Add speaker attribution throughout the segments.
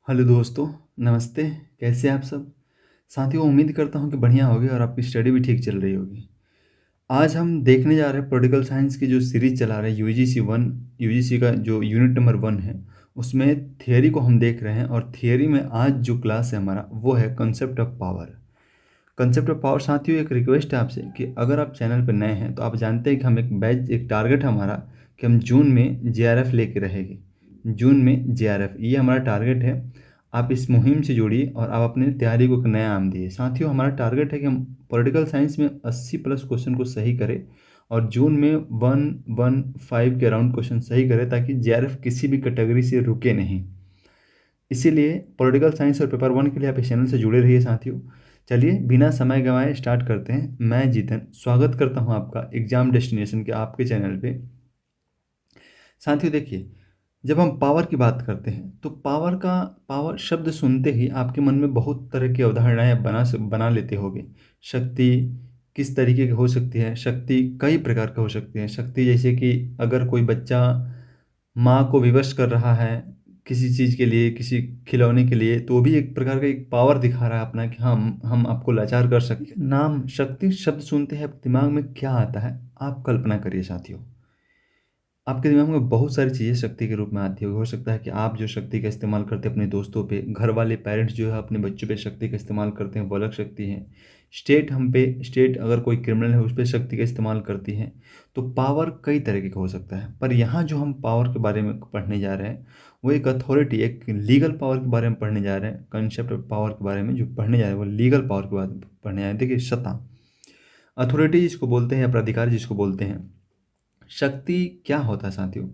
Speaker 1: Hello दोस्तों, नमस्ते। कैसे हैं आप सब? साथियों, उम्मीद करता हूँ कि बढ़िया होगे और आपकी स्टडी भी ठीक चल रही होगी। आज हम देखने जा रहे हैं पॉलिटिकल साइंस की जो सीरीज़ चला रहे हैं यूजीसी का जो यूनिट नंबर 1 है, उसमें थियरी को हम देख रहे हैं और थियरी में आज जो क्लास है हमारा वो है concept of power. Concept of power साथियों, एक रिक्वेस्ट है आपसे कि अगर आप चैनल पर नए हैं तो आप जानते हैं कि हम एक टारगेट है हमारा कि हम जून में जेआरएफ लेके रहेंगे। जून में जेआरएफ ये हमारा टारगेट है। आप इस मुहिम से जुड़िए और आप अपने तैयारी को एक नया आयाम दिए। साथियों, हमारा टारगेट है कि हम पॉलिटिकल साइंस में 80 प्लस क्वेश्चन को सही करें और जून में 115 के अराउंड क्वेश्चन सही करें ताकि जेआरएफ किसी भी कैटेगरी से रुके नहीं। इसीलिए पॉलिटिकल साइंस और पेपर 1 के लिए आप इस चैनल से जुड़े रहिए साथियों। चलिए बिना समय गंवाए स्टार्ट करते हैं। मैं जीतन स्वागत करता हूं आपका एग्जाम डेस्टिनेशन के आपके चैनल पे। साथियों देखिए, जब हम पावर की बात करते हैं तो पावर शब्द सुनते ही आपके मन में बहुत तरह की अवधारणाएं बना लेते होंगे। शक्ति किस तरीके की हो सकती है? शक्ति कई प्रकार की हो सकती है। शक्ति जैसे कि अगर कोई बच्चा माँ को विवश कर रहा है किसी चीज़ के लिए, किसी खिलौने के लिए, तो वो भी एक प्रकार का एक पावर दिखा रहा है अपना कि हम आपको लाचार कर सकते हैं। नाम शक्ति शब्द सुनते हैं दिमाग में क्या आता है? आप कल्पना करिए साथियों। आपके दिमाग में बहुत सारी चीज़ें शक्ति के रूप में आती होगी। हो सकता है कि आप जो शक्ति का इस्तेमाल करते हैं अपने दोस्तों पे, घर वाले पेरेंट्स जो है अपने बच्चों पे शक्ति का इस्तेमाल करते हैं, वो अलग शक्ति है। स्टेट अगर कोई क्रिमिनल है उस पे शक्ति का इस्तेमाल करती है। तो पावर कई तरीके का हो सकता है, पर यहाँ जो हम पावर के बारे में पढ़ने जा रहे हैं वो एक अथॉरिटी, एक लीगल पावर के बारे में पढ़ने जा रहे हैं। कंसेप्ट ऑफ पावर के बारे में जो पढ़ने जा रहे हैं वो लीगल पावर के बारे में पढ़ने जा रहे हैं। देखिए, सत्ता, अथॉरिटी जिसको बोलते हैं या प्राधिकार जिसको बोलते हैं। शक्ति क्या होता है साथियों?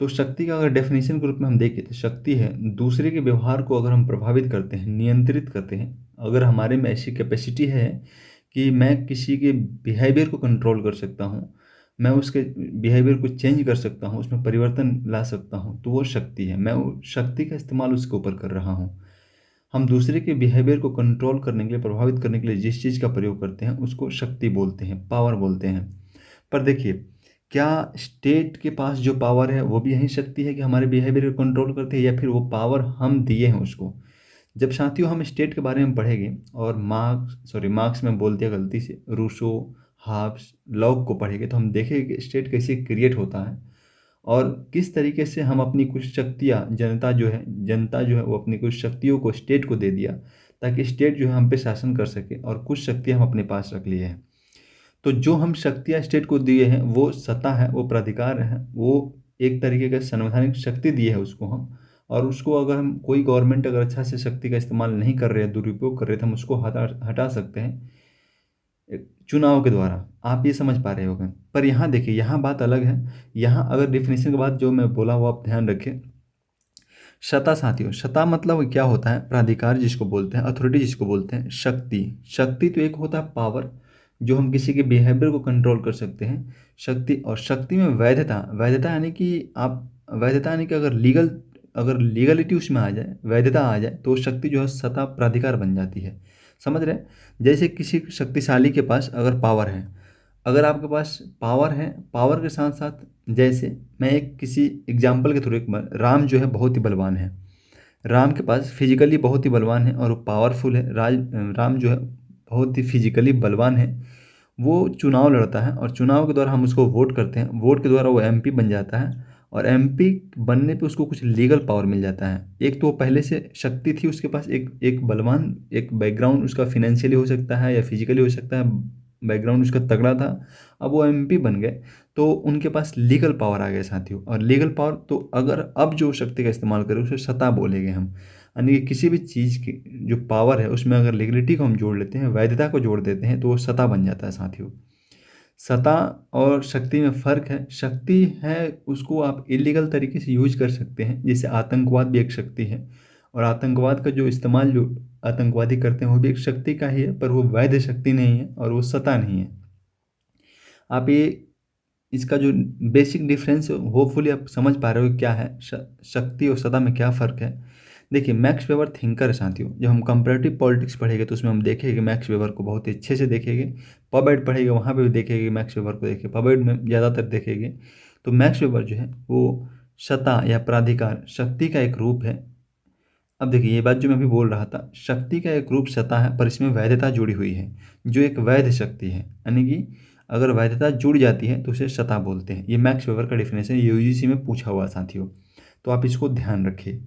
Speaker 1: तो शक्ति का अगर डेफिनेशन के रूप में हम देखें तो शक्ति है दूसरे के व्यवहार को अगर हम प्रभावित करते हैं, नियंत्रित करते हैं। अगर हमारे में ऐसी कैपेसिटी है कि मैं किसी के बिहेवियर को कंट्रोल कर सकता हूँ, मैं उसके बिहेवियर को चेंज कर सकता हूँ, उसमें परिवर्तन ला सकता हूँ, तो वो शक्ति है। मैं वो शक्ति का इस्तेमाल उसके ऊपर कर रहा हूँ। हम दूसरे के बिहेवियर को कंट्रोल करने के लिए, प्रभावित करने के लिए जिस चीज़ का प्रयोग करते हैं उसको शक्ति बोलते हैं, पावर बोलते हैं। पर देखिए, क्या स्टेट के पास जो पावर है वो भी यही शक्ति है कि हमारे बिहेवियर को कंट्रोल करते हैं, या फिर वो पावर हम दिए हैं उसको? जब साथियों हम स्टेट के बारे में पढ़ेंगे और मार्क्स में बोलते हैं गलती से, रूसो, हाब्स, लॉक को पढ़ेंगे तो हम देखेंगे कि स्टेट कैसे क्रिएट होता है और किस तरीके से हम अपनी कुछ शक्तियाँ, जनता जो है वो अपनी कुछ शक्तियों को स्टेट को दे दिया ताकि स्टेट जो है हम पे शासन कर सके, और कुछ शक्तियाँ हम अपने पास रख लिए हैं। तो जो हम शक्तियाँ स्टेट को दिए हैं वो सत्ता है, वो प्राधिकार है, वो एक तरीके का संवैधानिक शक्ति दी है उसको हम। और उसको अगर हम, कोई गवर्नमेंट अगर अच्छा से शक्ति का इस्तेमाल नहीं कर रहे हैं, दुरुपयोग कर रहे हैं, तो हम उसको हटा सकते हैं चुनाव के द्वारा। आप ये समझ पा रहे होंगे। पर यहाँ देखिए, यहाँ बात अलग है। यहाँ अगर डिफिनेशन के बाद जो मैं बोला वो आप ध्यान रखें। सत्ता साथियों, सत्ता मतलब क्या होता है? प्राधिकार जिसको बोलते हैं, अथॉरिटी जिसको बोलते हैं। शक्ति, शक्ति तो एक होता है पावर, जो हम किसी के बिहेवियर को कंट्रोल कर सकते हैं। शक्ति, और शक्ति में वैधता, वैधता यानी कि आप, वैधता यानी कि अगर लीगलिटी उसमें आ जाए, वैधता आ जाए, तो शक्ति जो है सत्ता प्राधिकार बन जाती है। समझ रहे हैं? जैसे किसी शक्तिशाली के पास अगर पावर है, अगर आपके पास पावर है, पावर के साथ साथ, जैसे मैं एक किसी एग्जाम्पल के थ्रू, राम जो है बहुत ही बलवान है। राम के पास फिजिकली बहुत ही बलवान है और वो पावरफुल है। राम जो है बहुत ही फिजिकली बलवान है। वो चुनाव लड़ता है और चुनाव के द्वारा हम उसको वोट करते हैं, वोट के द्वारा वो एमपी बन जाता है। और एमपी बनने पे उसको कुछ लीगल पावर मिल जाता है। एक तो वो पहले से शक्ति थी उसके पास, एक एक बलवान, एक बैकग्राउंड उसका फिनेंशियली हो सकता है या फिजिकली हो सकता है, बैकग्राउंड उसका तगड़ा था। अब वो एमपी बन गए तो उनके पास लीगल पावर आ गया साथियों। और लीगल पावर तो अगर अब जो शक्ति का इस्तेमाल करें उसे सत्ता बोलेंगे हम। यानी कि किसी भी चीज़ की जो पावर है उसमें अगर लीगलिटी को हम जोड़ लेते हैं, वैधता को जोड़ देते हैं, तो वो सत्ता बन जाता है साथियों। सत्ता और शक्ति में फ़र्क है। शक्ति है उसको आप इलीगल तरीके से यूज कर सकते हैं, जैसे आतंकवाद भी एक शक्ति है। और आतंकवाद का जो इस्तेमाल जो आतंकवादी करते हैं वो भी एक शक्ति का ही है, पर वो वैध शक्ति नहीं है और वो सत्ता नहीं है। आप ये, इसका जो बेसिक डिफरेंस होपफुली आप समझ पा रहे हो क्या है, शक्ति और सत्ता में क्या फ़र्क है। देखिए, मैक्स वेबर थिंकर है साथियों। जब हम कंपैरेटिव पॉलिटिक्स पढ़ेंगे तो उसमें हम देखेंगे मैक्स वेबर को बहुत ही अच्छे से देखेंगे। पबेड पढ़ेंगे वहाँ पे भी देखेंगे मैक्स वेबर को, देखें पबेड में ज़्यादातर देखेंगे। तो मैक्स वेबर जो है वो सत्ता या प्राधिकार, शक्ति का एक रूप है। अब देखिए ये बात जो मैं अभी बोल रहा था, शक्ति का एक रूप सत्ता है पर इसमें वैधता जुड़ी हुई है, जो एक वैध शक्ति है, यानी कि अगर वैधता जुड़ जाती है तो उसे सत्ता बोलते हैं। ये मैक्स वेबर का डेफिनेशन यूजीसी में पूछा हुआ साथियों, तो आप इसको ध्यान रखिए।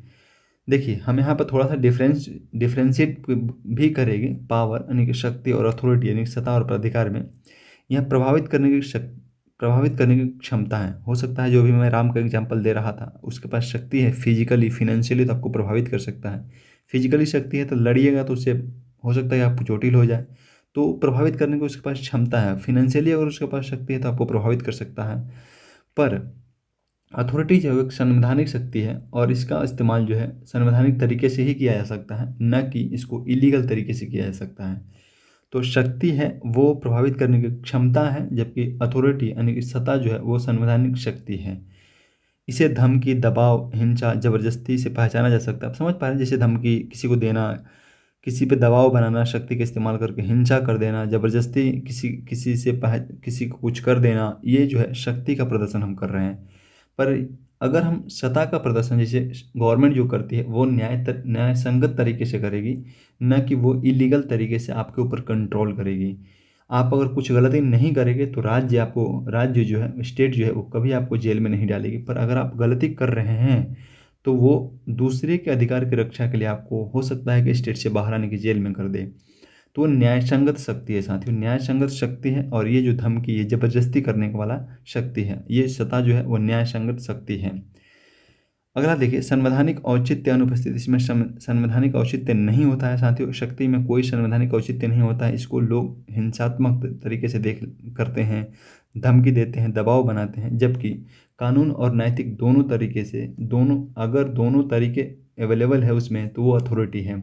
Speaker 1: देखिए हम यहाँ पर थोड़ा सा डिफ्रेंशिएट भी करेंगे पावर यानी कि शक्ति और अथॉरिटी यानी कि सत्ता और अधिकार में। यह प्रभावित करने की क्षमता है। हो सकता है जो भी मैं राम का एग्जांपल दे रहा था, उसके पास शक्ति है फिजिकली फिनेंशियली, तो आपको प्रभावित कर सकता है। फिजिकली शक्ति है तो लड़िएगा तो उससे हो सकता है आपको चोटिल हो जाए, तो प्रभावित करने की उसके पास क्षमता है। फिनेंशियली अगर उसके पास शक्ति है तो आपको प्रभावित कर सकता है। पर अथॉरिटी जो है एक संवैधानिक शक्ति है और इसका इस्तेमाल जो है संवैधानिक तरीके से ही किया जा सकता है, न कि इसको इलीगल तरीके से किया जा सकता है। तो शक्ति है वो प्रभावित करने की क्षमता है, जबकि अथॉरिटी यानी कि सत्ता जो है वो संवैधानिक शक्ति है। इसे धमकी, दबाव, हिंसा, जबरदस्ती से पहचाना जा सकता है। आप समझ पा रहे हैं, जैसे धमकी किसी को देना, किसी पे दबाव बनाना, शक्ति का इस्तेमाल करके हिंसा कर देना, जबरदस्ती किसी को कुछ कर देना, ये जो है शक्ति का प्रदर्शन हम कर रहे हैं। पर अगर हम सत्ता का प्रदर्शन जैसे गवर्नमेंट जो करती है वो न्याय संगत तरीके से करेगी, न कि वो इलीगल तरीके से आपके ऊपर कंट्रोल करेगी। आप अगर कुछ गलती नहीं करेंगे तो राज्य जो है, स्टेट जो है, वो कभी आपको जेल में नहीं डालेगी। पर अगर आप गलती कर रहे हैं तो वो दूसरे के अधिकार की रक्षा के लिए आपको हो सकता है कि स्टेट से बाहर आने की जेल में कर दे। तो न्यायसंगत शक्ति है साथियों, न्यायसंगत शक्ति है। और ये जो धमकी है, जबरदस्ती करने वाला शक्ति है, ये सत्ता जो है वो न्यायसंगत शक्ति है। अगला देखिए संवैधानिक औचित्य अनुपस्थित। इसमें संवैधानिक औचित्य नहीं होता है साथियों, शक्ति में कोई संवैधानिक औचित्य नहीं होता है। इसको लोग हिंसात्मक तरीके से करते हैं, धमकी देते हैं, दबाव बनाते हैं। जबकि कानून और नैतिक दोनों तरीके से, अगर दोनों तरीके अवेलेबल है उसमें, तो वो अथॉरिटी है।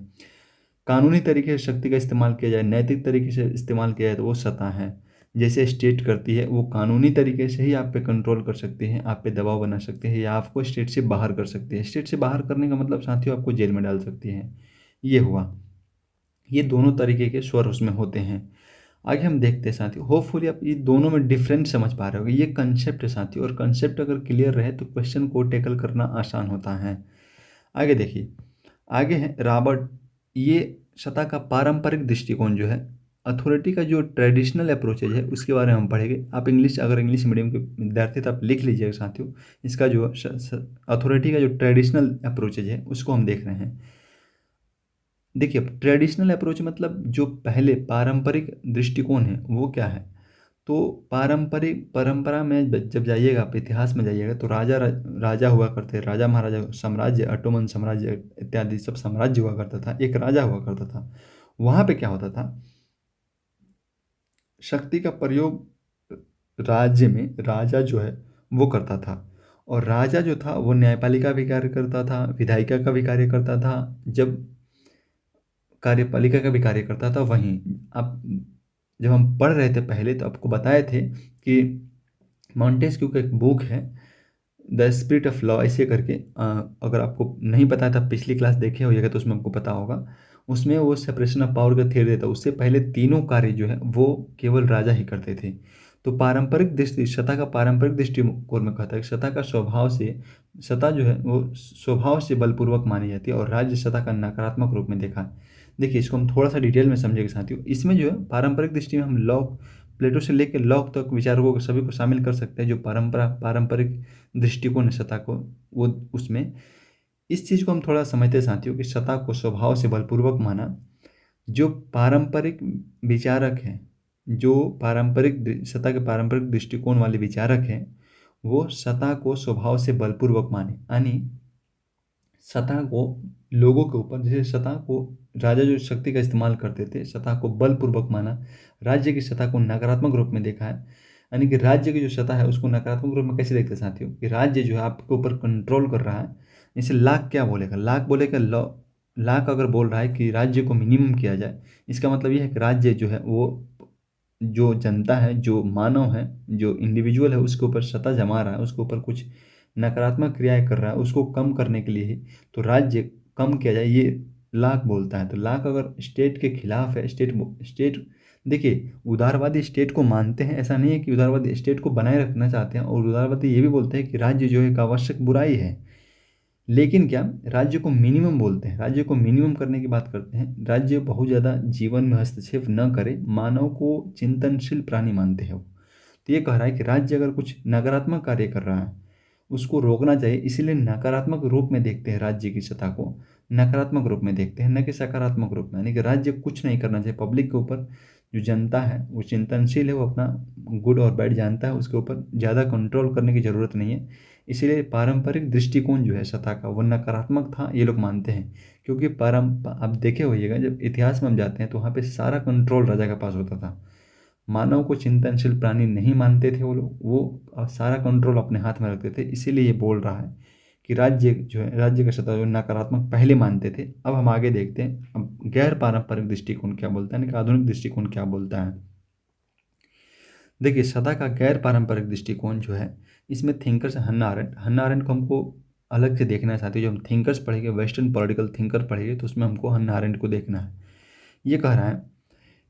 Speaker 1: कानूनी तरीके से शक्ति का इस्तेमाल किया जाए, नैतिक तरीके से इस्तेमाल किया जाए तो वो सत्ता है। जैसे स्टेट करती है, वो कानूनी तरीके से ही आप पे कंट्रोल कर सकती है, आप पे दबाव बना सकते हैं, या आपको स्टेट से बाहर कर सकती है। स्टेट से बाहर करने का मतलब साथियों आपको जेल में डाल सकती है। ये हुआ, ये दोनों तरीके के स्वर उसमें होते हैं। आगे हम देखते हैं साथियों, होपफुली आप ये दोनों में डिफरेंस समझ पा रहे होगे। ये कंसेप्ट है साथियों, और कंसेप्ट अगर क्लियर रहे तो क्वेश्चन को टैकल करना आसान होता है। आगे देखिए, आगे है रॉबर्ट। ये सत्ता का पारंपरिक दृष्टिकोण जो है, अथॉरिटी का जो ट्रेडिशनल अप्रोचेज है उसके बारे में हम पढ़ेंगे। आप अगर इंग्लिश मीडियम के विद्यार्थी तो आप लिख लीजिएगा साथियों, इसका जो अथॉरिटी का जो ट्रेडिशनल अप्रोचेज है उसको हम देख रहे हैं। देखिए ट्रेडिशनल अप्रोच मतलब जो पहले पारंपरिक दृष्टिकोण है वो क्या है। तो परंपरा में जब जाइएगा, आप इतिहास में जाइएगा, तो राजा हुआ करते, राजा महाराजा, साम्राज्य, ऑटोमन साम्राज्य इत्यादि सब साम्राज्य हुआ करता था, एक राजा हुआ करता था। वहाँ पे क्या होता था, शक्ति का प्रयोग राज्य में राजा जो है वो करता था। और राजा जो था वो न्यायपालिका भी कार्य करता था, विधायिका का भी कार्य करता था, जब कार्यपालिका का भी कार्य करता था। वहीं आप जब हम पढ़ रहे थे पहले तो आपको बताए थे कि मॉन्टेस्क्यू का एक बुक है द स्पिरिट ऑफ लॉ ऐसे करके, अगर आपको नहीं पता था पिछली क्लास देखे होइएगा तो उसमें आपको पता होगा। उसमें वो सेपरेशन ऑफ पावर का थ्योरी देता है। उससे पहले तीनों कार्य जो है वो केवल राजा ही करते थे। तो सत्ता का पारंपरिक दृष्टिकोण में कहता है कि सत्ता जो है वो स्वभाव से बलपूर्वक मानी जाती है, और राज्य सत्ता का नकारात्मक रूप में देखा। देखिए इसको हम थोड़ा सा डिटेल में समझेंगे साथियों। इसमें जो है पारंपरिक दृष्टि में हम लॉक, प्लेटो से लेकर लॉक तक विचारकों को सभी को शामिल कर सकते हैं। जो पारंपरिक दृष्टिकोण है सत्ता को, वो उसमें इस चीज़ को हम थोड़ा समझते हैं साथियों कि सत्ता को स्वभाव से बलपूर्वक माना। जो पारंपरिक विचारक हैं, जो सत्ता के पारंपरिक दृष्टिकोण वाले विचारक हैं, वो सत्ता को स्वभाव से बलपूर्वक माने, यानी सत्ता को लोगों के ऊपर, जैसे सत्ता को राजा जो शक्ति का इस्तेमाल करते थे, सत्ता को बलपूर्वक माना। राज्य की सत्ता को नकारात्मक रूप में देखा है, यानी कि राज्य की जो सत्ता है उसको नकारात्मक रूप में कैसे देखते हैं साथियों, कि राज्य जो है आपके ऊपर कंट्रोल कर रहा है। जैसे लाख क्या बोलेगा, लाख अगर बोल रहा है कि राज्य को मिनिमम किया जाए, इसका मतलब यह है कि राज्य जो है वो जो जनता है, जो मानव है, जो इंडिविजुअल है, उसके ऊपर सत्ता जमा रहा है, उसके ऊपर कुछ नकारात्मक क्रियाएं कर रहा है, उसको कम करने के लिए ही तो राज्य कम किया जाए, ये लाख बोलता है। तो लाख अगर स्टेट के खिलाफ है, स्टेट देखिए उदारवादी स्टेट को मानते हैं, ऐसा नहीं है कि उदारवादी स्टेट को बनाए रखना चाहते हैं, और उदारवादी ये भी बोलते हैं कि राज्य जो है एक आवश्यक बुराई है। लेकिन क्या राज्य को मिनिमम बोलते हैं, राज्य को मिनिमम करने की बात करते हैं। राज्य बहुत ज़्यादा जीवन में हस्तक्षेप न करे, मानव को चिंतनशील प्राणी मानते हैं वो। तो ये कह रहा है कि राज्य अगर कुछ नकारात्मक कार्य कर रहा है उसको रोकना चाहिए, इसीलिए नकारात्मक रूप में देखते हैं राज्य की सत्ता को, नकारात्मक रूप में देखते हैं, न कि सकारात्मक रूप में। यानी कि राज्य कुछ नहीं करना चाहिए पब्लिक के ऊपर। जो जनता है वो चिंतनशील है, वो अपना गुड और बैड जानता है, उसके ऊपर ज़्यादा कंट्रोल करने की ज़रूरत नहीं है। इसीलिए पारंपरिक दृष्टिकोण जो है सत्ता का वो नकारात्मक था, ये लोग मानते हैं। क्योंकि आप देखे होइएगा जब इतिहास में हम जाते हैं तो वहाँ पे सारा कंट्रोल राजा के पास होता था। मानव को चिंतनशील प्राणी नहीं मानते थे वो लोग, वो सारा कंट्रोल अपने हाथ में रखते थे। इसीलिए ये बोल रहा है कि राज्य जो है, राज्य का सत्ता जो नकारात्मक पहले मानते थे। अब हम आगे देखते हैं अब गैर पारंपरिक दृष्टिकोण क्या बोलता है, यानी कि आधुनिक दृष्टिकोण क्या बोलता है। देखिए सदा का गैर पारंपरिक दृष्टिकोण जो है, इसमें थिंकर्स हन्ना अरेंट को हमको अलग से देखना है साथियों। जो हम थिंकर्स पढ़ेंगे, वेस्टर्न पॉलिटिकल थिंकर पढ़ेंगे, तो उसमें हमको हन्ना अरेंट को देखना है। ये कह रहा है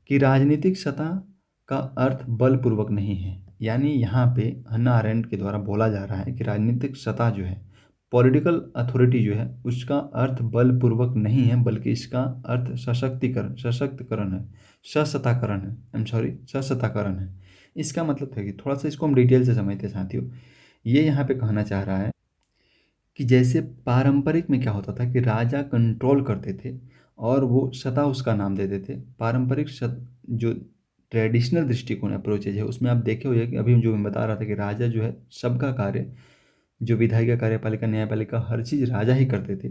Speaker 1: कि राजनीतिक सत्ता का अर्थ बलपूर्वक नहीं है। यानी यहाँ पे हन्ना अरेंट के द्वारा बोला जा रहा है कि राजनीतिक सत्ता जो है, पॉलिटिकल अथॉरिटी जो है, उसका अर्थ बलपूर्वक नहीं है, बल्कि इसका अर्थ सशक्तिकरण है, सशक्तिकरण है, सशक्तिकरण है। इसका मतलब है कि थोड़ा सा इसको हम डिटेल से समझते हैं साथियों। ये यहाँ पे कहना चाह रहा है कि जैसे पारंपरिक में क्या होता था कि राजा कंट्रोल करते थे और वो सत्ता उसका नाम देते थे। पारंपरिक जो ट्रेडिशनल दृष्टिकोण अप्रोचेज है उसमें आप देखे हुए कि अभी जो मैं बता रहा था कि राजा जो है सबका कार्य, जो विधायिका, कार्यपालिका, न्यायपालिका, हर चीज़ राजा ही करते थे।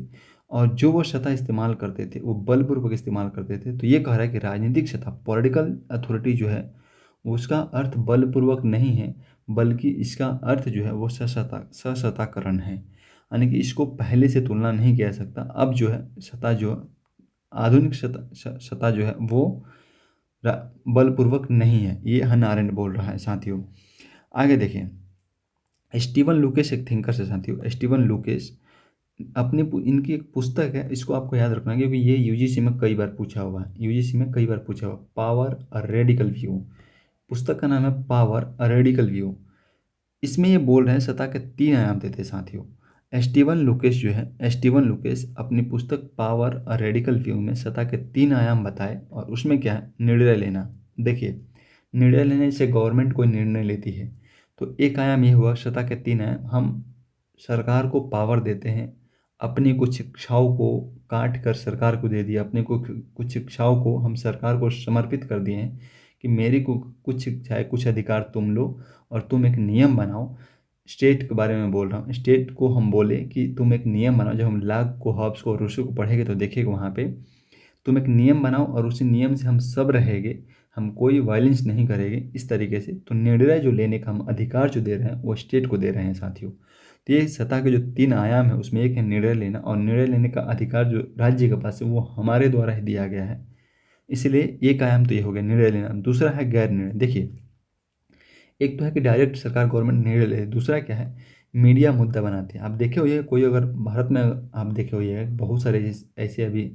Speaker 1: और जो वो सत्ता इस्तेमाल करते थे वो बलपूर्वक इस्तेमाल करते थे। तो ये कह रहा है कि राजनीतिक सत्ता, पॉलिटिकल अथॉरिटी जो है, उसका अर्थ बलपूर्वक नहीं है, बल्कि इसका अर्थ जो है वो सशक्तिकरण है। यानी कि इसको पहले से तुलना नहीं किया जा सकता। अब जो है सत्ता, जो आधुनिक सत्ता जो है वो बलपूर्वक नहीं है। ये हन्ना अरेंट बोल रहा है साथियों। आगे देखिए, स्टीवन लुकेश एक थिंकर से साथियों। स्टीवन लुकेश अपने इनकी एक पुस्तक है, इसको आपको याद रखना है क्योंकि ये यूजीसी में कई बार पूछा हुआ है, यूजीसी में कई बार पूछा हुआ। पावर अ रेडिकल व्यू, पुस्तक का नाम है पावर अ रेडिकल व्यू। इसमें ये बोल रहे हैं सत्ता के 3 आयाम देते हैं साथियों। स्टीवन लुकेश अपनी पुस्तक पावर अ रेडिकल व्यू में सत्ता के 3 आयाम बताए। और उसमें क्या है, निर्णय लेना। देखिए, निर्णय लेने से गवर्नमेंट कोई निर्णय लेती है, तो एक आयाम ये हुआ सत्ता के 3 आयाम। हम सरकार को पावर देते हैं, अपनी कुछ इच्छाओं को काट कर सरकार को दे दिया, अपने को कुछ इच्छाओं को हम सरकार को समर्पित कर दिए हैं कि मेरी को कुछ इच्छाएं, कुछ अधिकार तुम लो और तुम एक नियम बनाओ। स्टेट के बारे में बोल रहा हूँ, स्टेट को हम बोले कि तुम एक नियम बनाओ। जब हम लाग को, हॉब्स को, रूसो को पढ़ेंगे तो देखिएगा वहाँ पे, तुम एक नियम बनाओ और उसी नियम से हम सब रहेंगे, हम कोई वायलेंस नहीं करेंगे, इस तरीके से। तो निर्णय जो लेने का हम अधिकार जो दे रहे हैं वो स्टेट को दे रहे हैं साथियों। तो ये सत्ता के जो 3 आयाम है उसमें एक है निर्णय लेना, और निर्णय लेने का अधिकार जो राज्य के पास है वो हमारे द्वारा ही दिया गया है। इसलिए एक आयाम तो ये हो गया निर्णय लेना। दूसरा है गैर निर्णय। देखिए, एक तो है कि डायरेक्ट सरकार गवर्नमेंट निर्णय ले, दूसरा क्या है, मीडिया मुद्दा बनाते हैं। आप देखे हुए कोई, अगर भारत में आप देखे हुए बहुत सारे ऐसे अभी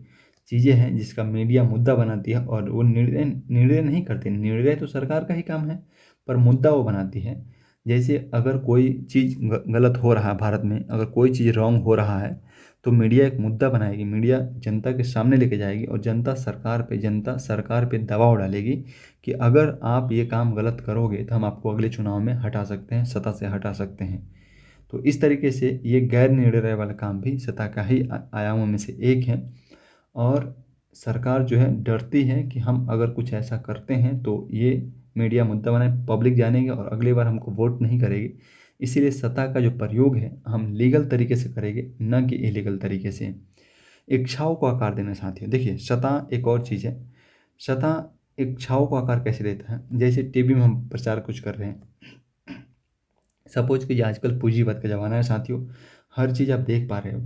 Speaker 1: चीज़ें हैं जिसका मीडिया मुद्दा बनाती है और वो निर्णय नहीं करते। निर्णय तो सरकार का ही काम है, पर मुद्दा वो बनाती है। जैसे अगर कोई चीज़ गलत हो रहा है भारत में, अगर कोई चीज़ रॉन्ग हो रहा है, तो मीडिया एक मुद्दा बनाएगी, मीडिया जनता के सामने लेके जाएगी और जनता सरकार पे दबाव डालेगी कि अगर आप ये काम गलत करोगे तो हम आपको अगले चुनाव में हटा सकते हैं, सत्ता से हटा सकते हैं। तो इस तरीके से ये गैर निर्णय वाला काम भी सत्ता का ही आयामों में से एक है। और सरकार जो है डरती है कि हम अगर कुछ ऐसा करते हैं तो ये मीडिया मुद्दा बनाए, पब्लिक जानेंगे और अगली बार हमको वोट नहीं करेगी। इसीलिए सत्ता का जो प्रयोग है हम लीगल तरीके से करेंगे, न कि इलीगल तरीके से। इच्छाओं को आकार देना साथियों। देखिए, सत्ता एक और चीज़ है। सत्ता इच्छाओं को आकार कैसे देता है, जैसे टीवी में हम प्रचार कुछ कर रहे हैं। सपोज कि आजकल पूंजीवाद का ज़माना है साथियों, हर चीज़ आप देख पा रहे हो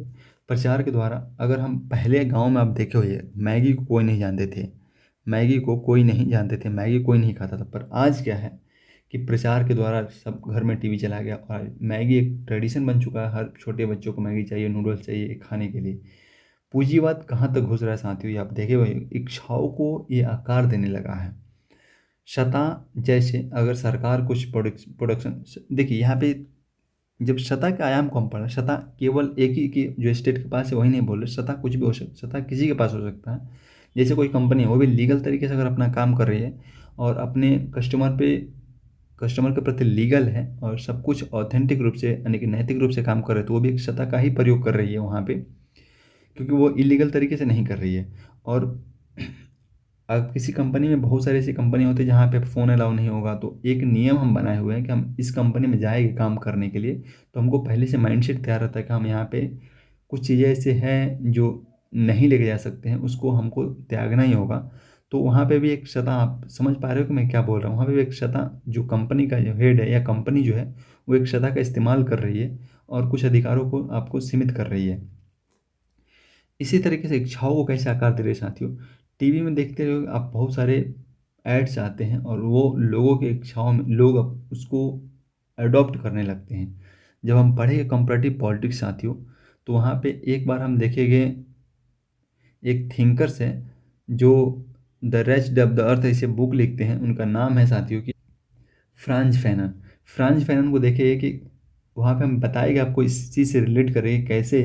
Speaker 1: प्रचार के द्वारा। अगर हम पहले गांव में आप देखे हुए, मैगी को कोई नहीं जानते थे, मैगी को कोई नहीं जानते थे, मैगी कोई नहीं खाता था। पर आज क्या है कि प्रचार के द्वारा सब घर में टीवी चला गया और मैगी एक ट्रेडिशन बन चुका है। हर छोटे बच्चों को मैगी चाहिए, नूडल्स चाहिए खाने के लिए। पूंजीवाद कहाँ तक घुस रहा है साथियों, ये आप देखे हुए, इच्छाओं को ये आकार देने लगा है। सत्ता, जैसे अगर सरकार कुछ प्रोडक्शन, देखिए यहाँ पे जब सतह के आयाम को हम पढ़ रहे हैं, सतह केवल एक ही की जो स्टेट के पास है वही नहीं बोल रहे, सतह कुछ भी हो सकता, सतह किसी के पास हो सकता है। जैसे कोई कंपनी है वो भी लीगल तरीके से अगर अपना काम कर रही है और अपने कस्टमर के प्रति लीगल है और सब कुछ ऑथेंटिक रूप से यानी कि नैतिक रूप से काम कर रहे हैं, तो वो भी एक सतह का ही प्रयोग कर रही है वहाँ पे, क्योंकि वो इलीगल तरीके से नहीं कर रही है। और अब किसी कंपनी में बहुत सारी ऐसी कंपनी होती है जहाँ पे फ़ोन अलाउ नहीं होगा, तो एक नियम हम बनाए हुए हैं कि हम इस कंपनी में जाएंगे काम करने के लिए, तो हमको पहले से माइंडसेट तैयार रहता है कि हम यहाँ पे कुछ चीज़ें ऐसे हैं जो नहीं लेके जा सकते हैं, उसको हमको त्यागना ही होगा। तो वहाँ पे भी एक सतह, आप समझ पा रहे हो कि मैं क्या बोल रहा हूँ, वहाँ पे भी एक सतह जो कंपनी का जो हेड है या कंपनी जो है वो एक सतह का इस्तेमाल कर रही है और कुछ अधिकारों को आपको सीमित कर रही है। इसी तरीके से इच्छाओं को कैसे आकार दे रहे हैं साथियों, टीवी में देखते रहो आप, बहुत सारे एड्स आते हैं और वो लोगों की इच्छाओं में लोग अब उसको अडॉप्ट करने लगते हैं। जब हम पढ़े कंपैरेटिव पॉलिटिक्स साथियों, तो वहाँ पे एक बार हम देखेंगे एक थिंकर्स हैं जो the rest of the earth ऐसे बुक लिखते हैं, उनका नाम है साथियों की फ्रांज फैनन। फ्रांज फैनन को देखिए कि वहाँ पे हम बताएंगे आपको, इस चीज़ से रिलेट करेंगे कैसे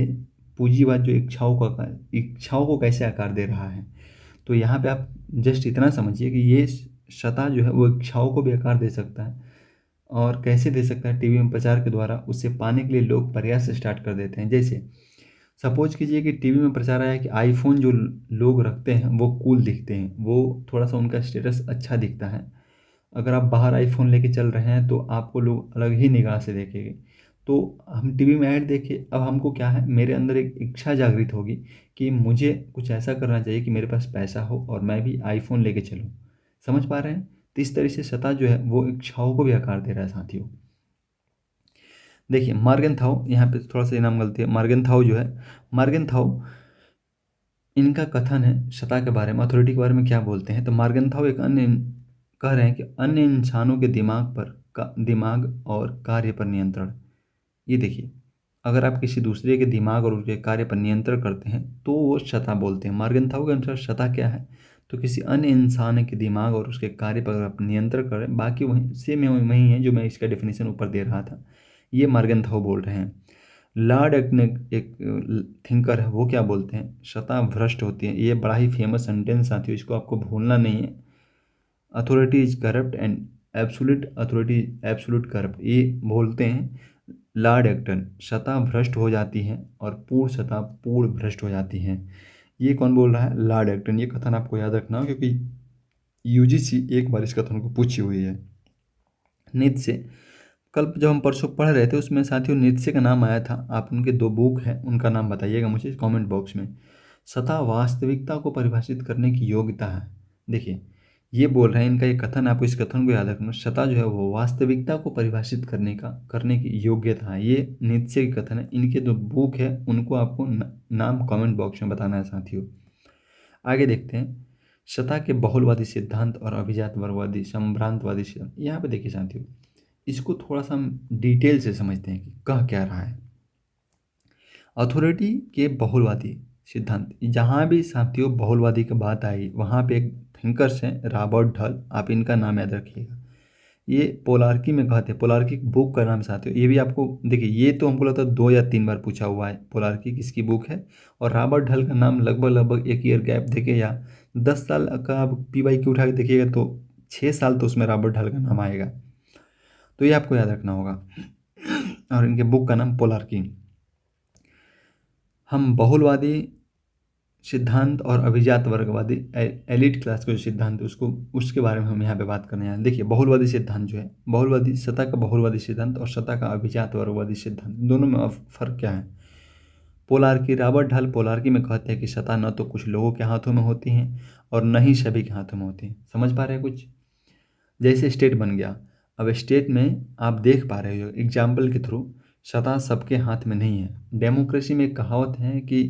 Speaker 1: पूंजीवाद जो इच्छाओं को कैसे आकार दे रहा है। तो यहाँ पे आप जस्ट इतना समझिए कि ये सतह जो है वो इच्छाओं को भी आकार दे सकता है, और कैसे दे सकता है, टीवी में प्रचार के द्वारा उससे पाने के लिए लोग प्रयास स्टार्ट कर देते हैं। जैसे सपोज कीजिए कि टीवी में प्रचार आया कि आईफोन जो लोग रखते हैं वो कूल दिखते हैं, वो थोड़ा सा उनका स्टेटस अच्छा दिखता है। अगर आप बाहर आईफोन लेके चल रहे हैं तो आपको लोग अलग ही निगाह से देखेंगे। तो हम टीवी में ऐड देखे, अब हमको क्या है, मेरे अंदर एक इच्छा जागृत होगी कि मुझे कुछ ऐसा करना चाहिए कि मेरे पास पैसा हो और मैं भी आईफोन लेके चलूँ। समझ पा रहे हैं? तो इस तरह से सतह जो है वो इच्छाओं को भी आकार दे रहा है साथियों। देखिए मार्गेनथाउ, यहाँ पे थोड़ा सा नाम गलती है, मार्गेनथाउ जो है, मार्गेनथाउ इनका कथन है सतह के बारे में, अथॉरिटी के बारे में क्या बोलते हैं। तो मार्गेनथाउ एक अन्य कह रहे हैं कि अन्य इंसानों के दिमाग और कार्य पर नियंत्रण। ये देखिए, अगर आप किसी दूसरे के दिमाग और उसके कार्य पर नियंत्रण करते हैं तो वो सतह बोलते हैं। मार्गेनथाउ के अनुसार सतह क्या है, तो किसी अन्य इंसान के दिमाग और उसके कार्य पर आप नियंत्रण करें, बाकी वहीं सेम वही है जो मैं इसका डेफिनेशन ऊपर दे रहा था, ये मार्गेनथाउ बोल रहे हैं। लॉर्ड एक्ने एक थिंकर है, वो क्या बोलते हैं, सतह भ्रष्ट होती है। ये बड़ा ही फेमस सेंटेंस साथियों, इसको आपको भूलना नहीं है। Authority is corrupt and absolute authority absolute corrupt, ये बोलते हैं लॉर्ड एक्टन। सतह भ्रष्ट हो जाती है और पूर्ण सतह पूर्ण भ्रष्ट हो जाती है। ये कौन बोल रहा है? Lord Acton. ये कथन आपको याद रखना हो क्योंकि यूजीसी एक बार इस कथन को पूछी हुई है। नीत्शे, कल जब हम परसों पढ़ रहे थे उसमें साथियों नीत्शे का नाम आया था। आप उनके दो बुक हैं, उनका नाम बताइएगा मुझे कमेंट बॉक्स में। सतह वास्तविकता को परिभाषित करने की योग्यता है। देखिए ये बोल रहे हैं, इनका ये कथन, आपको इस कथन को याद रखना, सतह जो है वो वास्तविकता को परिभाषित करने की योग्यता है। ये नीत्शे की कथन है। इनके जो बुक है उनको आपको नाम कमेंट बॉक्स में बताना है साथियों। आगे देखते हैं सतह के बहुलवादी सिद्धांत और अभिजातवादी संभ्रांतवादी सिद्धांत। यहाँ पे देखिए साथियों, इसको थोड़ा सा हम डिटेल से समझते हैं कि कह क्या रहा है। अथॉरिटी के बहुलवादी सिद्धांत, जहाँ भी साथियों बहुलवादी की बात आई वहाँ पे एक थिंकर्स हैं रॉबर्ट हल, आप इनका नाम याद रखिएगा। ये पोलार्की में कहते हैं, पोलार्की बुक का नाम साथियों, ये भी आपको देखिए, ये तो हमको लगता है 2 या 3 बार पूछा हुआ है पोलार्की किसकी बुक है। और रॉबर्ट हल का नाम लगभग एक ईयर गैप देके या 10 साल का आप PY उठा के देखिएगा तो 6 साल तो उसमें रॉबर्ट हल का नाम आएगा। तो ये आपको याद रखना होगा। और इनके बुक का नाम पोलार्की। हम बहुलवादी सिद्धांत और अभिजात वर्गवादी एलिट क्लास का जो सिद्धांत है उसको, उसके बारे में हम यहाँ पे बात करने हैं। देखिए बहुलवादी सिद्धांत जो है, बहुलवादी सतह का बहुलवादी सिद्धांत और सतह का अभिजात वर्गवादी सिद्धांत, दोनों में फर्क क्या है। पोलार्की, रॉबर्ट हल पोलार्की में कहते हैं कि सतह न तो कुछ लोगों के हाथों में होती हैं और न ही सभी के हाथों में होती हैं। समझ पा रहे हैं कुछ? जैसे स्टेट बन गया, अब स्टेट में आप देख पा रहे हो एग्जाम्पल के थ्रू, सतह सबके हाथ में नहीं है। डेमोक्रेसी में एक कहावत है कि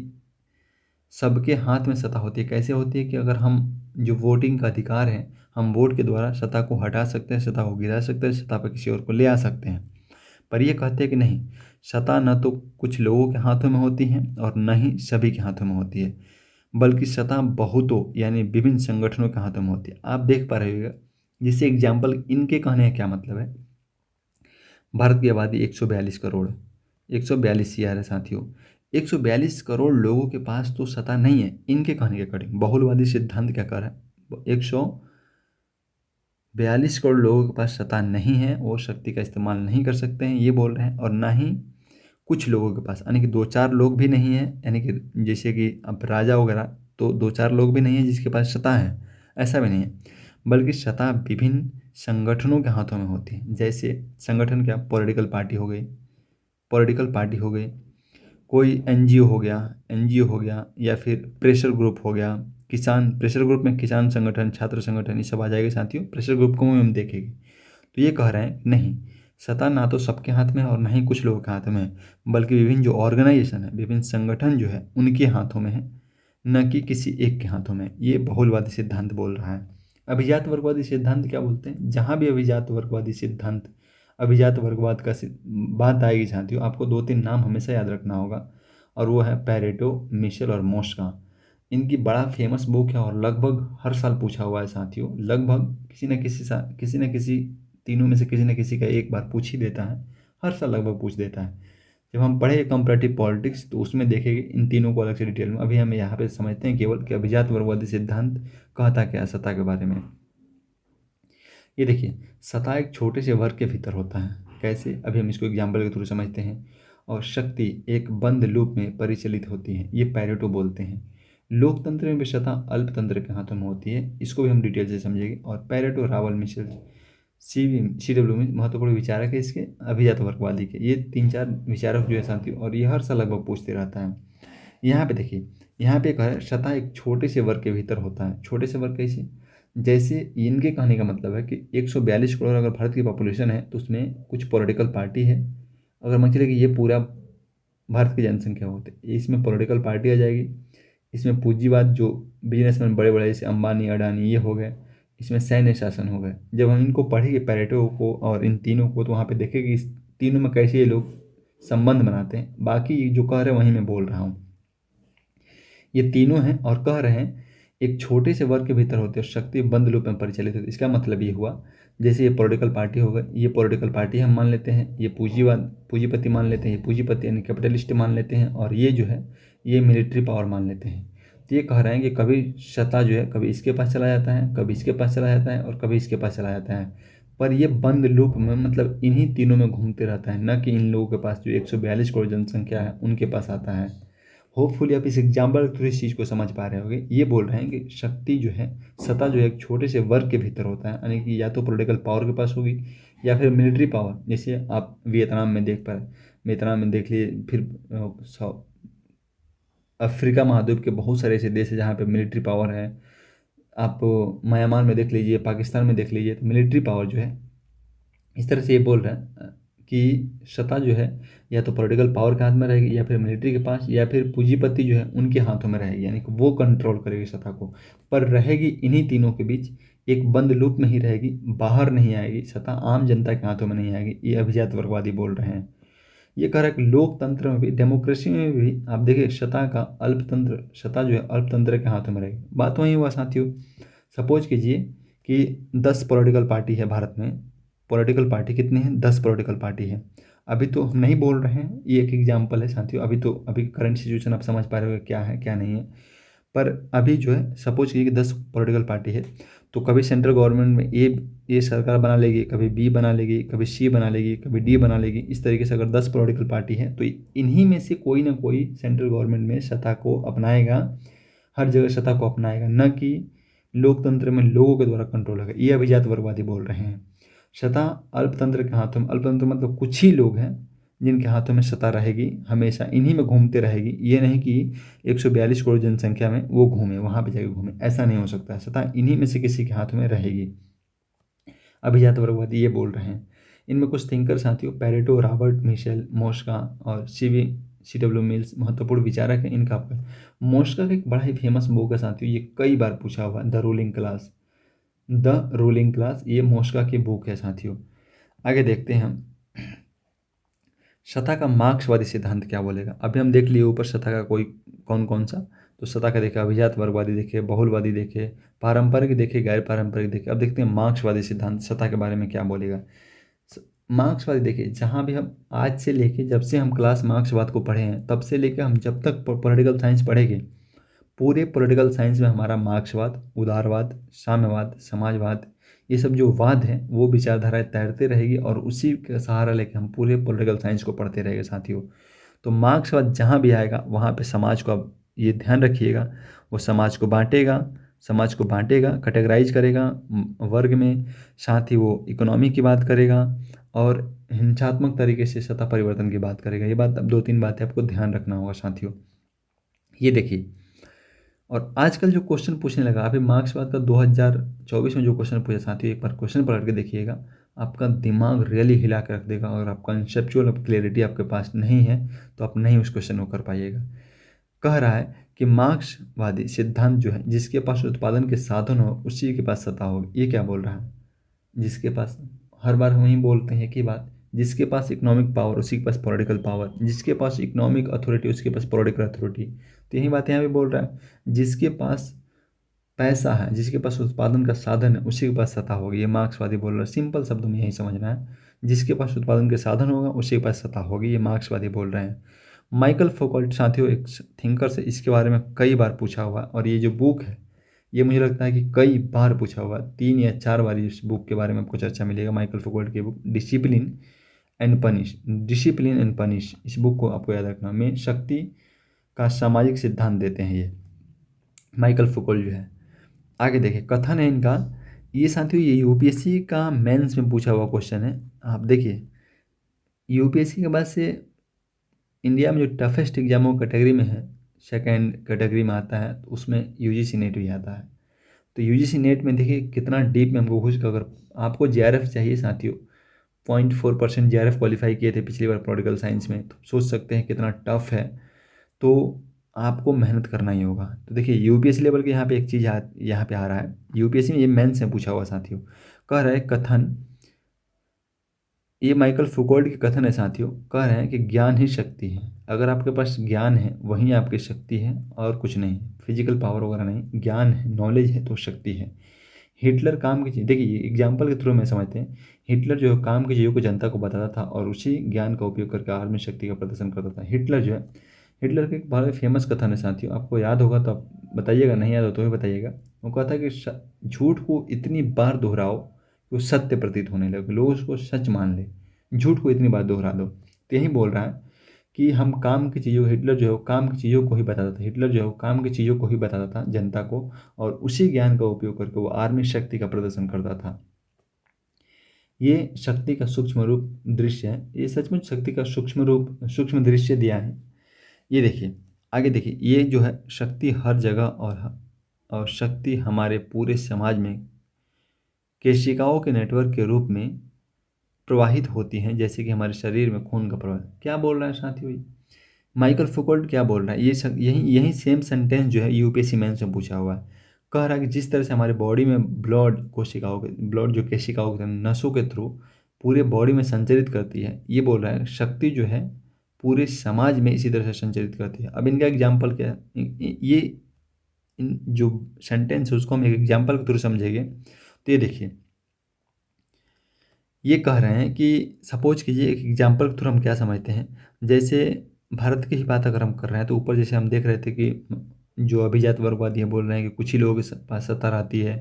Speaker 1: सबके हाथ में सत्ता होती है। कैसे होती है कि अगर हम जो वोटिंग का अधिकार है, हम वोट के द्वारा सत्ता को हटा सकते हैं, सत्ता को गिरा सकते हैं, सत्ता पर किसी और को ले आ सकते हैं। पर ये कहते हैं कि नहीं, सत्ता न तो कुछ लोगों के हाथों में होती है और न ही सभी के हाथों में होती है, बल्कि सत्ता बहुतों यानी विभिन्न संगठनों के हाथों में होती है। आप देख पा रहे होगा, जैसे एग्जाम्पल इनके कहने का क्या मतलब है। भारत की आबादी 142 करोड़, 142 CR है साथियों। 142 करोड़ लोगों के पास तो सत्ता नहीं है। इनके कहने के अकॉर्डिंग बहुलवादी सिद्धांत क्या कह रहा है, 142 करोड़ लोगों के पास सत्ता नहीं है, वो शक्ति का इस्तेमाल नहीं कर सकते हैं, ये बोल रहे हैं। और ना ही कुछ लोगों के पास, यानी कि 2-4 लोग भी नहीं है, यानी कि जैसे कि अब राजा वगैरह, तो 2-4 लोग भी नहीं है जिसके पास सत्ता है, ऐसा भी नहीं है। बल्कि सत्ता विभिन्न संगठनों के हाथों में होती है। जैसे संगठन क्या, पॉलिटिकल पार्टी हो गई, कोई एनजीओ हो गया, या फिर प्रेशर ग्रुप हो गया, किसान, प्रेशर ग्रुप में किसान संगठन, छात्र संगठन, ये सब आ जाएगा साथियों। प्रेशर ग्रुप को हम देखेंगे। तो ये कह रहे हैं नहीं, सत्ता ना तो सबके हाथ में है और ना ही कुछ लोगों के हाथ में है, बल्कि विभिन्न जो ऑर्गेनाइजेशन है, विभिन्न संगठन जो है उनके हाथों में है, न कि किसी एक के हाथों में। ये बहुलवादी सिद्धांत बोल रहा है। अभिजात वर्गवादी सिद्धांत क्या बोलते हैं, जहाँ भी अभिजात वर्गवादी सिद्धांत, अभिजात वर्गवाद का बात आएगी साथियों, आपको 2-3 नाम हमेशा याद रखना होगा, और वो है पैरेटो, मिशेल और मॉस्का। इनकी बड़ा फेमस बुक है और लगभग हर साल पूछा हुआ है साथियों। लगभग किसी न किसी तीनों में से किसी न किसी का एक बार पूछ ही देता है, हर साल लगभग पूछ देता है। जब हम पढ़े कंपैरेटिव पॉलिटिक्स तो उसमें देखेंगे इन तीनों को अलग से डिटेल में। अभी हम यहाँ पे समझते हैं केवल कि अभिजात वर्गवादी सिद्धांत कहता क्या है सत्ता के बारे में। ये देखिए, सत्ता एक छोटे से वर्ग के भीतर होता है। कैसे, अभी हम इसको एग्जाम्पल के थ्रू समझते हैं। और शक्ति एक बंद लूप में परिचालित होती है, ये पैरेटो बोलते हैं। लोकतंत्र में भी सत्ता अल्पतंत्र के हाथों में होती है, इसको भी हम डिटेल से समझेंगे। और पैरेटो, रावल, मिशेल, CW में महत्वपूर्ण विचारक है इसके अभिजात वर्गवादी के। ये 3-4 विचारक जो है साथियों, और ये हर साल लगभग पूछते रहता है। यहाँ पे देखिए, यहाँ पे कह रहा है सत्ता एक छोटे से वर्ग के भीतर होता है। छोटे से वर्ग कैसे, जैसे इनके कहने का मतलब है कि 142 करोड़ अगर भारत की पॉपुलेशन है तो उसमें कुछ पॉलिटिकल पार्टी है। अगर मान चलिए कि ये पूरा भारत की जनसंख्या होती है, इसमें पॉलिटिकल पार्टी आ जाएगी। इसमें पूंजीवाद, जो बिजनेसमैन बड़े बड़े जैसे अंबानी, अडानी, ये हो गए। इसमें सैन्य शासन हो गए। जब हम इनको पढ़ेंगे पैरेटो को और इन तीनों को, तो वहाँ पे देखेंगे इस तीनों में कैसे ये लोग संबंध बनाते हैं। बाकी जो कह रहे हैं वहीं मैं बोल रहा हूँ। ये तीनों हैं और कह रहे हैं एक छोटे से वर्ग के भीतर होते हैं, शक्ति बंद लूप में परिचालित होती है। इसका मतलब ये हुआ, जैसे ये पॉलिटिकल पार्टी हो गई, ये पॉलिटिकल पार्टी हम मान लेते हैं, ये पूंजीपति मान लेते हैं, ये पूंजीपति यानी कैपिटलिस्ट मान लेते हैं, और ये जो है ये मिलिट्री पावर मान लेते हैं। तो ये कह रहे हैं कि कभी सत्ता जो है कभी इसके पास चला जाता है, कभी इसके पास चला जाता है, और कभी इसके पास चला जाता है। पर ये बंद लूप में, मतलब इन्हीं तीनों में घूमते रहता है, न कि इन लोगों के पास जो 142 करोड़ जनसंख्या है उनके पास आता है। होपफुली आप इस एग्जाम्पल थ्रू इस चीज़ को समझ पा रहे होंगे। ये बोल रहे हैं कि शक्ति जो है, सत्ता जो है एक छोटे से वर्ग के भीतर होता है, यानी कि या तो पॉलिटिकल पावर के पास होगी या फिर मिलिट्री पावर। जैसे आप वियतनाम में देख पा रहे, वियतनाम में देख लिए, फिर अफ्रीका महाद्वीप के बहुत सारे ऐसे देश हैं जहाँ पे मिलिट्री पावर है। आप म्यांमार में देख लीजिए, पाकिस्तान में देख लीजिए, तो मिलिट्री पावर जो है, इस तरह से ये बोल रहे हैं कि सत्ता जो है या तो पॉलिटिकल पावर के हाथ में रहेगी, या फिर मिलिट्री के पास, या फिर पूंजीपति जो है उनके हाथों में रहेगी, यानी कि वो कंट्रोल करेगी सत्ता को। पर रहेगी इन्हीं तीनों के बीच, एक बंद लूप में ही रहेगी, बाहर नहीं आएगी। सत्ता आम जनता के हाथों में नहीं आएगी। ये अभिजात वर्गवादी बोल रहे हैं। ये कह रहा है कि लोकतंत्र में भी, डेमोक्रेसी में भी आप देखिए सत्ता जो है अल्पतंत्र के हाथों में रहेगी। बात वही हुआ साथियों। सपोज कीजिए कि 10 पॉलिटिकल पार्टी है भारत में। पॉलिटिकल पार्टी कितनी है, 10 पॉलिटिकल पार्टी है। अभी तो हम नहीं बोल रहे हैं, ये एक एग्जाम्पल है साथियों। अभी करंट सिचुएशन आप समझ पा रहे हो क्या है क्या नहीं है। पर अभी जो है सपोज कीजिए कि 10 पॉलिटिकल पार्टी है, तो कभी सेंट्रल गवर्नमेंट में ए सरकार बना लेगी, कभी बी बना लेगी, कभी सी बना लेगी, कभी डी बना लेगी। इस तरीके से अगर 10 पॉलिटिकल पार्टी है तो इन्हीं में से कोई ना कोई सेंट्रल गवर्नमेंट में सत्ता को अपनाएगा, हर जगह सत्ता को अपनाएगा, न कि लोकतंत्र में लोगों के द्वारा कंट्रोल होगा। ये अभिजात वर्गवादी बोल रहे हैं। सत्ता अल्पतंत्र के हाथों में, अल्पतंत्र मतलब कुछ ही लोग हैं जिनके हाथों में सत्ता रहेगी, हमेशा इन्हीं में घूमते रहेगी। ये नहीं कि 142 करोड़ जनसंख्या में वो घूमे, वहाँ पे जाके घूमे, ऐसा नहीं हो सकता है। सत्ता इन्हीं में से किसी के हाथ में रहेगी। अभिजात वर्गवादी ये बोल रहे हैं। इनमें कुछ थिंकर साथियों, पैरेटो, रॉबर्ट मिशेल, मॉस्का और CW मिल्स महत्वपूर्ण विचारक हैं। इनका मॉस्का का एक बड़ा ही फेमस बुक है साथियों, ये कई बार पूछा हुआ, द रूलिंग क्लास, ये मॉस्का की बुक है साथियों। आगे देखते हैं हम, सत्ता का मार्क्सवादी सिद्धांत क्या बोलेगा। अभी हम देख लिए ऊपर सत्ता का कोई कौन कौन सा, तो सत्ता का देखे अभिजात वर्गवादी देखे, बहुलवादी देखे, पारंपरिक देखे, गैर पारंपरिक देखे। अब देखते हैं मार्क्सवादी सिद्धांत सत्ता के बारे में क्या बोलेगा। मार्क्सवादी देखिए, जहाँ भी हम आज से लेके जब से हम क्लास मार्क्सवाद को पढ़े हैं तब से लेके हम जब तक पॉलिटिकल साइंस पढ़ेंगे, पूरे पॉलिटिकल साइंस में हमारा मार्क्सवाद, उदारवाद, साम्यवाद, समाजवाद, ये सब जो वाद हैं वो विचारधाराएं तैरते रहेगी और उसी का सहारा लेके हम पूरे पॉलिटिकल साइंस को पढ़ते रहेंगे साथियों। तो मार्क्सवाद जहाँ भी आएगा वहाँ पे समाज को, आप ये ध्यान रखिएगा, वो समाज को बांटेगा, कैटेगराइज करेगा वर्ग में, साथ ही वो इकोनॉमी की बात करेगा और हिंसात्मक तरीके से सत्ता परिवर्तन की बात करेगा। ये बात, अब 2-3 बातें आपको ध्यान रखना होगा साथियों। ये देखिए, और आजकल जो क्वेश्चन पूछने लगा, अभी मार्क्सवाद का 2024 में जो क्वेश्चन पूछा साथियों, एक बार क्वेश्चन पलट के देखिएगा, आपका दिमाग रियली हिला कर रख देगा। और आप कंसेप्चुअल क्लियरिटी आपके पास नहीं है तो आप नहीं उस क्वेश्चन को कर पाइएगा। कह रहा है कि मार्क्सवादी सिद्धांत जो है, जिसके पास उत्पादन के साधन हो उसी के पास सत्ता होगी। ये क्या बोल रहा है? जिसके पास, हर बार हम ही बोलते हैं कि बात, जिसके पास इकोनॉमिक पावर उसी के पास पॉलिटिकल पावर, जिसके पास इकोनॉमिक अथॉरिटी उसके पास पॉलिटिकल अथॉरिटी। तो यही बात यहाँ भी बोल रहा है, जिसके पास पैसा है, जिसके पास उत्पादन का साधन है उसी के पास सत्ता होगी। ये मार्क्सवादी बोल रहा है, सिंपल शब्दों में यही समझना है, जिसके पास उत्पादन के साधन होगा उसी के पास सत्ता होगी। ये मार्क्सवादी बोल रहे हैं। माइकल फौकॉल्ट साथियों एक थिंकर से इसके बारे में कई बार पूछा हुआ, और ये जो बुक है ये मुझे लगता है कि कई बार पूछा हुआ, 3 या 4 बार इस बुक के बारे में आपको चर्चा मिलेगा। माइकल फौकॉल्ट की बुक डिसिप्लिन एंड पनिश, इस बुक को आपको याद रखना। में शक्ति का सामाजिक सिद्धांत देते हैं ये माइकल फौकॉल्ट जो है। आगे देखिए, कथन है इनका, ये साथियों ये यूपीएससी का मेंस में पूछा हुआ क्वेश्चन है। आप देखिए, यूपीएससी के बाद से इंडिया में जो टफेस्ट एग्जामों कैटेगरी में है, सेकेंड कैटेगरी में आता है, तो उसमें यूजीसी नेट भी आता है। तो यूजीसी नेट में देखिए कितना डीप में हमको घुस कर, अगर आपको जेआरएफ चाहिए साथियों, 0.4% जेआरएफ क्वालिफाई किए थे पिछली बार पॉलिटिकल साइंस में, तो सोच सकते हैं कितना टफ है। तो आपको मेहनत करना ही होगा। तो देखिए यूपीएससी लेवल के यहाँ पे एक चीज़ यहाँ पे आ रहा है, यूपीएससी में ये मेंस से पूछा हुआ साथियों। कह रहा है कथन, ये माइकल फुकोल्ट के कथन है साथियों, कह रहे हैं कि ज्ञान ही शक्ति है। अगर आपके पास ज्ञान है वहीं आपकी शक्ति है और कुछ नहीं, फिजिकल पावर वगैरह नहीं, ज्ञान है, नॉलेज है तो शक्ति है। हिटलर काम की चीज़, देखिए एग्जाम्पल के थ्रू में समझते हैं, हिटलर जो है काम की चीज़ों को जनता को बताता था और उसी ज्ञान का उपयोग करके आर्मी शक्ति का प्रदर्शन करता था। हिटलर जो है, हिटलर के एक बड़ा फेमस कथन है साथियों, आपको याद होगा तो आप बताइएगा, नहीं याद हो तो भी बताइएगा। वो कहता है कि झूठ को इतनी बार दोहराओ कि वो सत्य प्रतीत होने लगे, लोग उसको सच मान ले, झूठ को इतनी बार दोहरा दो। तो यही बोल रहा है कि हम काम की चीज़ों, हिटलर जो है वो काम की चीज़ों को ही बताता था, हिटलर जो है वो काम की चीज़ों को ही बताता था जनता को, और उसी ज्ञान का उपयोग करके वो आर्मी शक्ति का प्रदर्शन करता था। ये शक्ति का सूक्ष्म रूप दृश्य है, ये सचमुच शक्ति का सूक्ष्म रूप, सूक्ष्म दृश्य दिया है। ये देखिए, आगे देखिए, ये जो है शक्ति हर जगह और शक्ति हमारे पूरे समाज में केशिकाओं के नेटवर्क के रूप में प्रवाहित होती हैं, जैसे कि हमारे शरीर में खून का प्रवाह। क्या बोल रहा है साथियों? माइकल फुकोल्ट क्या बोल रहा है? ये यही यही सेम सेंटेंस जो है यूपीएससी मेंस में पूछा हुआ है। कह रहा है कि जिस तरह से हमारे बॉडी में ब्लड कोशिकाओं के, ब्लड जो केशिकाओं के नसों के थ्रू पूरे बॉडी में संचरित करती है, ये बोल रहा है शक्ति जो है पूरे समाज में इसी तरह से संचरित करती है। अब इनका एग्जाम्पल क्या है, ये इन जो सेंटेंस है उसको हम एक एग्जाम्पल के थ्रू समझेंगे। तो ये देखिए, ये कह रहे हैं कि सपोज कीजिए, एक एग्जाम्पल के थ्रू हम क्या समझते हैं, जैसे भारत की ही बात अगर हम कर रहे हैं तो ऊपर जैसे हम देख रहे थे कि जो अभिजात वर्गवादी है बोल रहे हैं कि कुछ ही लोगों के पास सत्ता रहती है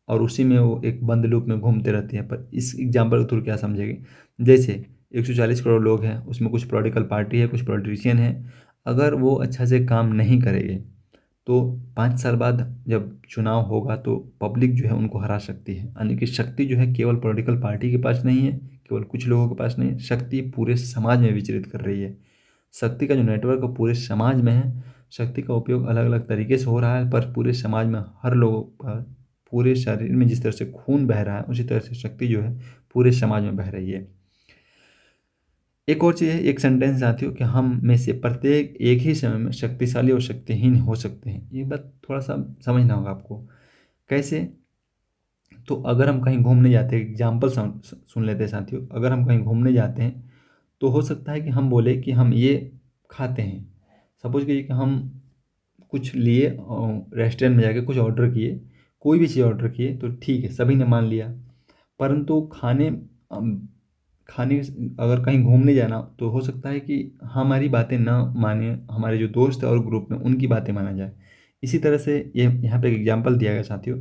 Speaker 1: और उसी में वो एक बंद लूप में घूमते रहते हैं। पर इस एग्जाम्पल के थ्रू क्या समझेंगे, जैसे 140 करोड़ लोग हैं, उसमें कुछ पॉलिटिकल पार्टी है, कुछ पॉलिटिशियन है, अगर वो अच्छा से काम नहीं करेंगे तो 5 साल बाद जब चुनाव होगा तो पब्लिक जो है उनको हरा सकती है। यानी कि शक्ति जो है केवल पॉलिटिकल पार्टी के पास नहीं है, केवल कुछ लोगों के पास नहीं है, शक्ति पूरे समाज में विचरित कर रही है। शक्ति का जो नेटवर्क है पूरे समाज में है, शक्ति का उपयोग अलग अलग तरीके से हो रहा है, पर पूरे समाज में हर लोगों का, पूरे शरीर में जिस तरह से खून बह रहा है उसी तरह से शक्ति जो है पूरे समाज में बह रही है। एक और चीज़ है, एक सेंटेंस आती हो कि हम में से प्रत्येक एक ही समय में शक्तिशाली और शक्तिहीन हो सकते हैं। ये बात थोड़ा सा समझना होगा आपको। कैसे? तो अगर हम कहीं घूमने जाते हैं, एग्जाम्पल सुन लेते हैं साथियों, अगर हम कहीं घूमने जाते हैं तो हो सकता है कि हम बोले कि हम ये खाते हैं। सपोज कीजिए कि हम कुछ लिए, रेस्टोरेंट में जाके कुछ ऑर्डर किए, कोई भी चीज़ ऑर्डर किए तो ठीक है, सभी ने मान लिया। परंतु खाने अगर कहीं घूमने जाना तो हो सकता है कि हमारी बातें ना माने, हमारे जो दोस्त है और ग्रुप में उनकी बातें माना जाए। इसी तरह से ये यहाँ पे एक एग्जांपल दिया गया साथियों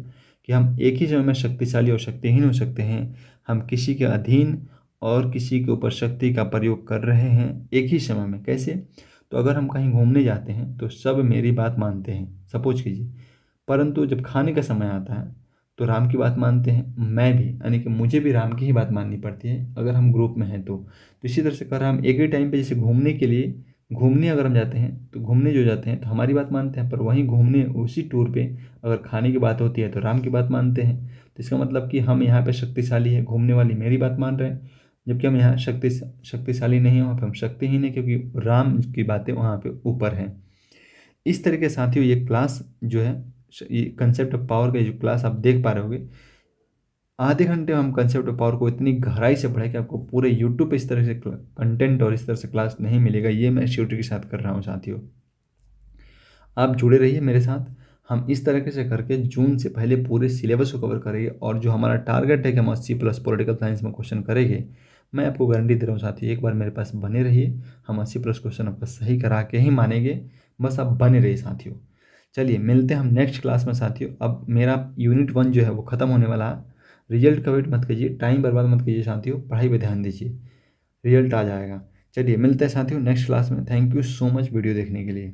Speaker 1: कि हम एक ही समय में शक्तिशाली और शक्तिहीन हो सकते हैं। हम किसी के अधीन और किसी के ऊपर शक्ति का प्रयोग कर रहे हैं एक ही समय में। कैसे? तो अगर हम कहीं घूमने जाते हैं तो सब मेरी बात मानते हैं, सपोज कीजिए, परंतु जब खाने का समय आता है तो राम की बात मानते हैं, मैं भी, यानी कि मुझे भी राम की ही बात माननी पड़ती है अगर हम ग्रुप में हैं तो। इसी तरह से अगर हम एक ही टाइम पे जैसे घूमने के लिए, घूमने अगर हम जाते हैं तो घूमने जो जाते हैं तो हमारी बात मानते हैं, पर वहीं घूमने उसी टूर पे अगर खाने की बात होती है तो राम की बात मानते हैं। तो इसका मतलब कि हम यहाँ पे शक्तिशाली है, घूमने वाली मेरी बात मान रहे हैं, जबकि हम यहाँ शक्तिशाली नहीं हैं, वहाँ पे हम शक्तिहीन है क्योंकि राम की बातें वहाँ पे ऊपर हैं। इस तरह के साथियों ये क्लास जो है, ये कंसेप्ट ऑफ पावर का जो क्लास आप देख पा रहे होगे, आधे घंटे में हम कंसेप्ट ऑफ पावर को इतनी गहराई से पढ़े कि आपको पूरे यूट्यूब पे इस तरह से कंटेंट और इस तरह से क्लास नहीं मिलेगा। ये मैं श्योरिटी के साथ कर रहा हूँ साथियों। आप जुड़े रहिए मेरे साथ। हम इस तरीके से करके जून से पहले पूरे सिलेबस को कवर करेंगे और जो हमारा टारगेट है कि हम 80+ पॉलिटिकल साइंस में क्वेश्चन करेंगे, मैं आपको गारंटी दे रहा हूँ साथियों, एक बार मेरे पास बने रहिए, हम 80+ क्वेश्चन आपका सही करा के ही मानेंगे। बस आप बने रहिए साथियों। चलिए मिलते हैं हम नेक्स्ट क्लास में साथियों। अब मेरा यूनिट 1 जो है वो ख़त्म होने वाला है। रिजल्ट का वेट मत कीजिए, टाइम बर्बाद मत कीजिए साथियों, पढ़ाई पे ध्यान दीजिए, रिजल्ट आ जाएगा। चलिए मिलते हैं साथियों नेक्स्ट क्लास में। Thank you so much video देखने के लिए।